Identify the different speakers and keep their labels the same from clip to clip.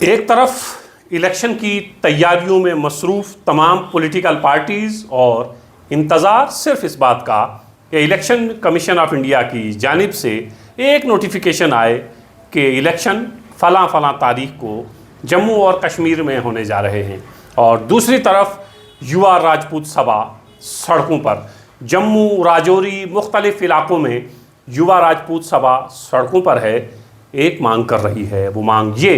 Speaker 1: एक तरफ इलेक्शन की तैयारियों में मसरूफ़ तमाम पॉलिटिकल पार्टीज़ और इंतज़ार सिर्फ इस बात का कि इलेक्शन कमीशन ऑफ इंडिया की जानिब से एक नोटिफिकेशन आए कि इलेक्शन फ़लाँ तारीख को जम्मू और कश्मीर में होने जा रहे हैं। और दूसरी तरफ युवा राजपूत सभा सड़कों पर जम्मू, राजौरी, मुख्तलिफ़ इलाक़ों में युवा राजपूत सभा सड़कों पर है, एक मांग कर रही है। वो मांग ये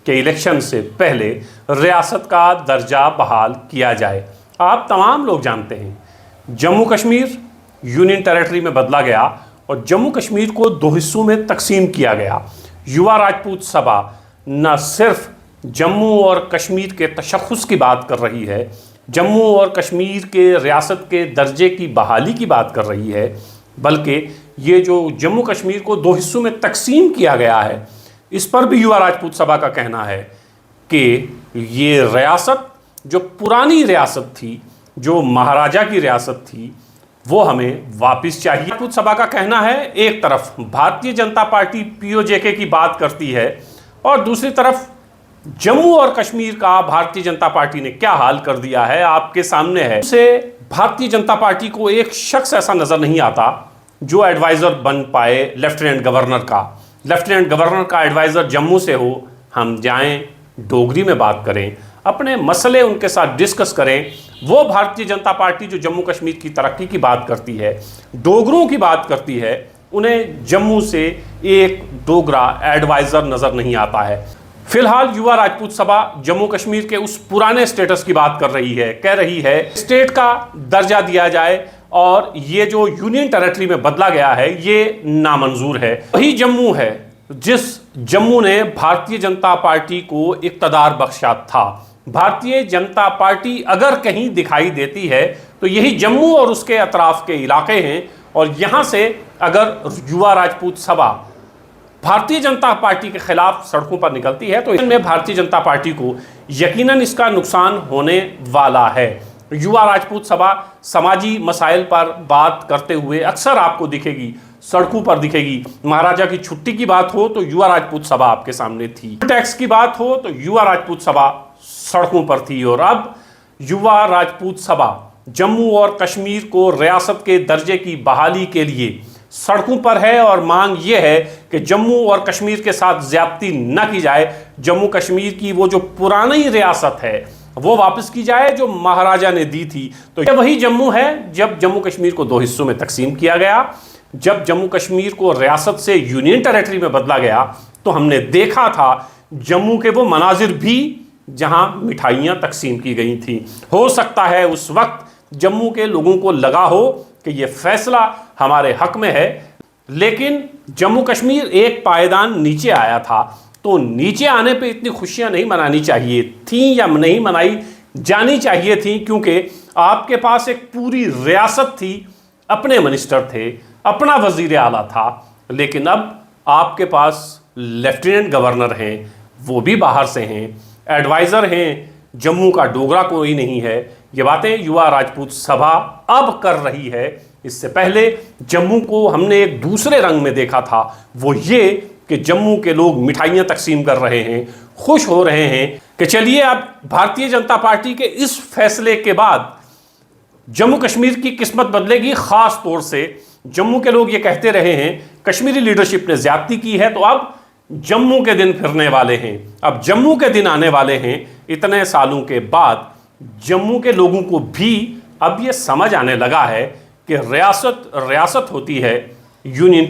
Speaker 1: कि इलेक्शन से पहले रियासत का दर्जा बहाल किया जाए। आप तमाम लोग जानते हैं जम्मू कश्मीर यूनियन टेरिटरी में बदला गया और जम्मू कश्मीर को दो हिस्सों में तकसीम किया गया। युवा राजपूत सभा न सिर्फ जम्मू और कश्मीर के तशख़्ख़ुस की बात कर रही है, जम्मू और कश्मीर के रियासत के दर्जे की बहाली की बात कर रही है, बल्कि ये जो जम्मू कश्मीर को दो हिस्सों में तकसीम किया गया है, इस पर भी युवा राजपूत सभा का कहना है कि ये रियासत जो पुरानी रियासत थी, जो महाराजा की रियासत थी, वो हमें वापस चाहिए। राजपूत सभा का कहना है एक तरफ भारतीय जनता पार्टी पीओजेके की बात करती है और दूसरी तरफ जम्मू और कश्मीर का भारतीय जनता पार्टी ने क्या हाल कर दिया है आपके सामने है। उसे भारतीय जनता पार्टी को एक शख्स ऐसा नज़र नहीं आता जो एडवाइज़र बन पाए लेफ्टिनेंट गवर्नर का एडवाइज़र जम्मू से हो। हम जाएं, डोगरी में बात करें, अपने मसले उनके साथ डिस्कस करें। वो भारतीय जनता पार्टी जो जम्मू कश्मीर की तरक्की की बात करती है, डोगरों की बात करती है, उन्हें जम्मू से एक डोगरा एडवाइज़र नज़र नहीं आता है। फिलहाल युवा राजपूत सभा जम्मू कश्मीर के उस पुराने स्टेटस की बात कर रही है, कह रही है स्टेट का दर्जा दिया जाए और ये जो यूनियन टेरिटरी में बदला गया है ये नामंजूर है। वही जम्मू है जिस जम्मू ने भारतीय जनता पार्टी को इक़्तिदार बख्शा था। भारतीय जनता पार्टी अगर कहीं दिखाई देती है तो यही जम्मू और उसके अतराफ के इलाके हैं। और यहाँ से अगर युवा राजपूत सभा भारतीय जनता पार्टी के खिलाफ सड़कों पर निकलती है तो इसमें भारतीय जनता पार्टी को यकीनन इसका नुकसान होने वाला है। युवा राजपूत सभा समाजी मसाइल पर बात करते हुए अक्सर आपको दिखेगी, सड़कों पर दिखेगी। महाराजा की छुट्टी की बात हो तो युवा राजपूत सभा आपके सामने थी, टैक्स की बात हो तो युवा राजपूत सभा सड़कों पर थी। और अब युवा राजपूत सभा जम्मू और कश्मीर को रियासत के दर्जे की बहाली के लिए सड़कों पर है और मांग यह है कि जम्मू और कश्मीर के साथ ज्यादती न की जाए। जम्मू कश्मीर की वो जो पुरानी रियासत है वो वापस की जाए जो महाराजा ने दी थी। तो ये वही जम्मू है जब जम्मू कश्मीर को दो हिस्सों में तकसीम किया गया, जब जम्मू कश्मीर को रियासत से यूनियन टेरिटरी में बदला गया तो हमने देखा था जम्मू के वो मनाजिर भी जहां मिठाइयां तकसीम की गई थी। हो सकता है उस वक्त जम्मू के लोगों को लगा हो कि ये फैसला हमारे हक में है, लेकिन जम्मू कश्मीर एक पायदान नीचे आया था तो नीचे आने पे इतनी खुशियां नहीं मनानी चाहिए थी या नहीं मनाई जानी चाहिए थी, क्योंकि आपके पास एक पूरी रियासत थी, अपने मिनिस्टर थे, अपना वजीर आला था। लेकिन अब आपके पास लेफ्टिनेंट गवर्नर हैं, वो भी बाहर से हैं, एडवाइज़र हैं, जम्मू का डोगरा कोई नहीं है। ये बातें युवा राजपूत सभा अब कर रही है। इससे पहले जम्मू को हमने एक दूसरे रंग में देखा था, वो ये कि जम्मू के लोग मिठाइयाँ तकसीम कर रहे हैं, खुश हो रहे हैं कि चलिए अब भारतीय जनता पार्टी के इस फैसले के बाद जम्मू कश्मीर की किस्मत बदलेगी। ख़ास तौर से जम्मू के लोग ये कहते रहे हैं कश्मीरी लीडरशिप ने ज़्यादती की है, तो अब जम्मू के दिन फिरने वाले हैं, अब जम्मू के दिन आने वाले हैं। इतने सालों के बाद जम्मू के लोगों को भी अब ये समझ आने लगा है कि रियासत होती है, यूनियन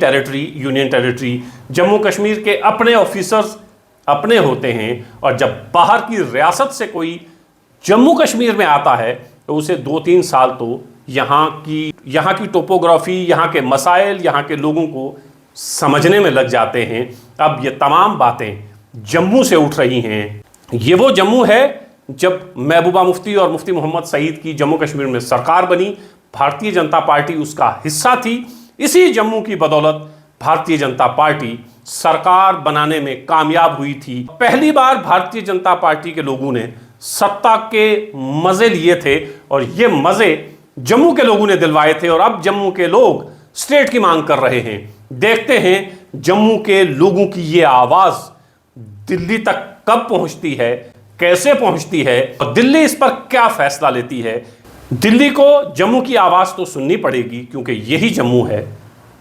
Speaker 1: टेरिटरी। जम्मू कश्मीर के अपने ऑफिसर्स अपने होते हैं और जब बाहर की रियासत से कोई जम्मू कश्मीर में आता है तो उसे 2-3 साल तो यहाँ की टोपोग्राफी, यहाँ के मसाइल, यहाँ के लोगों को समझने में लग जाते हैं। अब ये तमाम बातें जम्मू से उठ रही हैं। ये वो जम्मू है जब महबूबा मुफ्ती और मुफ्ती मोहम्मद सईद की जम्मू कश्मीर में सरकार बनी, भारतीय जनता पार्टी उसका हिस्सा थी। इसी जम्मू की बदौलत भारतीय जनता पार्टी सरकार बनाने में कामयाब हुई थी। पहली बार भारतीय जनता पार्टी के लोगों ने सत्ता के मज़े लिए थे और ये मज़े जम्मू के लोगों ने दिलवाए थे और अब जम्मू के लोग स्टेट की मांग कर रहे हैं। देखते हैं जम्मू के लोगों की ये आवाज़ दिल्ली तक कब पहुंचती है, कैसे पहुंचती है और दिल्ली इस पर क्या फैसला लेती है। दिल्ली को जम्मू की आवाज़ तो सुननी पड़ेगी, क्योंकि यही जम्मू है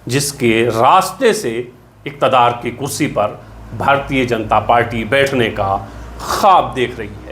Speaker 1: जिसके रास्ते से इक़्तिदार की कुर्सी पर भारतीय जनता पार्टी बैठने का ख्वाब देख रही है।